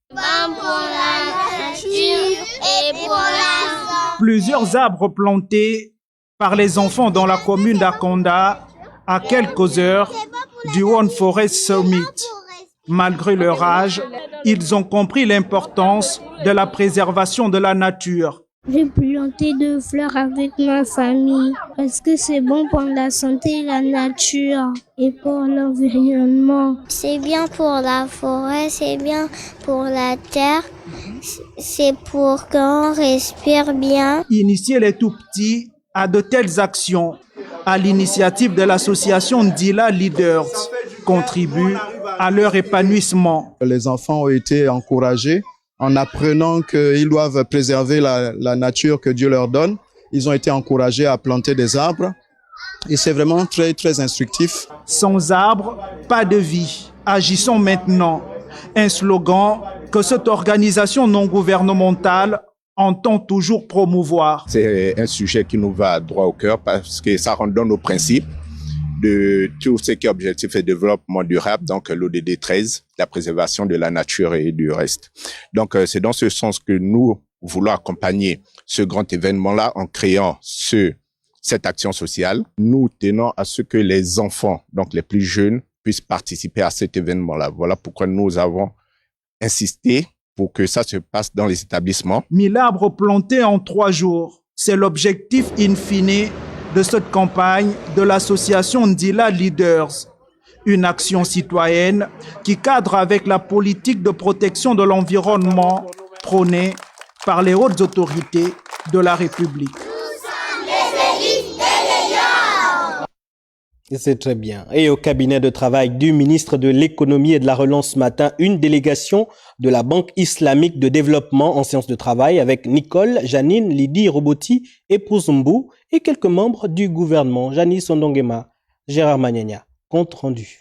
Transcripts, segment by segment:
Bon pour la nature et pour la... Plusieurs arbres plantés par les enfants dans la commune d'Akonda à quelques heures du One Forest Summit. Malgré leur âge, ils ont compris l'importance de la préservation de la nature. J'ai planté 2 fleurs avec ma famille parce que c'est bon pour la santé, la nature et pour l'environnement. C'est bien pour la forêt, c'est bien pour la terre, c'est pour qu'on respire bien. Initier les tout-petits à de telles actions, à l'initiative de l'association Ndila Leaders, contribue à leur épanouissement. Les enfants ont été encouragés en apprenant qu'ils doivent préserver la nature que Dieu leur donne. Ils ont été encouragés à planter des arbres et c'est vraiment très, très instructif. Sans arbres, pas de vie. Agissons maintenant. Un slogan que cette organisation non gouvernementale entend toujours promouvoir. C'est un sujet qui nous va droit au cœur parce que ça rentre dans nos principes de tout ce qui est objectif et développement durable, donc l'ODD 13, la préservation de la nature et du reste. Donc c'est dans ce sens que nous voulons accompagner ce grand événement-là en créant cette action sociale. Nous tenons à ce que les enfants, donc les plus jeunes, puissent participer à cet événement-là. Voilà pourquoi nous avons insisté pour que ça se passe dans les établissements. 1000 arbres plantés en 3 jours. C'est l'objectif in fine de cette campagne de l'association Ndila Leaders. Une action citoyenne qui cadre avec la politique de protection de l'environnement prônée par les hautes autorités de la République. C'est très bien. Et au cabinet de travail du ministre de l'Économie et de la Relance ce matin, une délégation de la Banque islamique de développement en sciences de travail avec Nicole, Janine, Lydie Roboti et Pouzumbu et quelques membres du gouvernement. Janice Sondongema, Gérard Magnagna, compte rendu.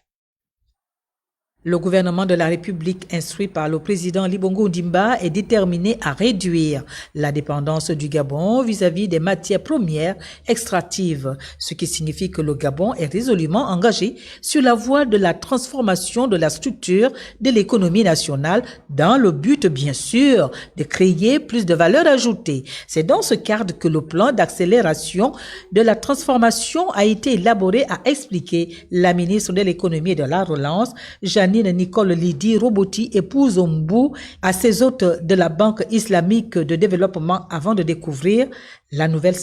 Le gouvernement de la République, instruit par le président Ali Bongo Ondimba, est déterminé à réduire la dépendance du Gabon vis-à-vis des matières premières extractives, ce qui signifie que le Gabon est résolument engagé sur la voie de la transformation de la structure de l'économie nationale dans le but, bien sûr, de créer plus de valeur ajoutée. C'est dans ce cadre que le plan d'accélération de la transformation a été élaboré, a expliqué la ministre de l'Économie et de la Relance, Janine Nicole Lydie Roboti et Pouzumbu, à ses hôtes de la Banque islamique de développement avant de découvrir la nouvelle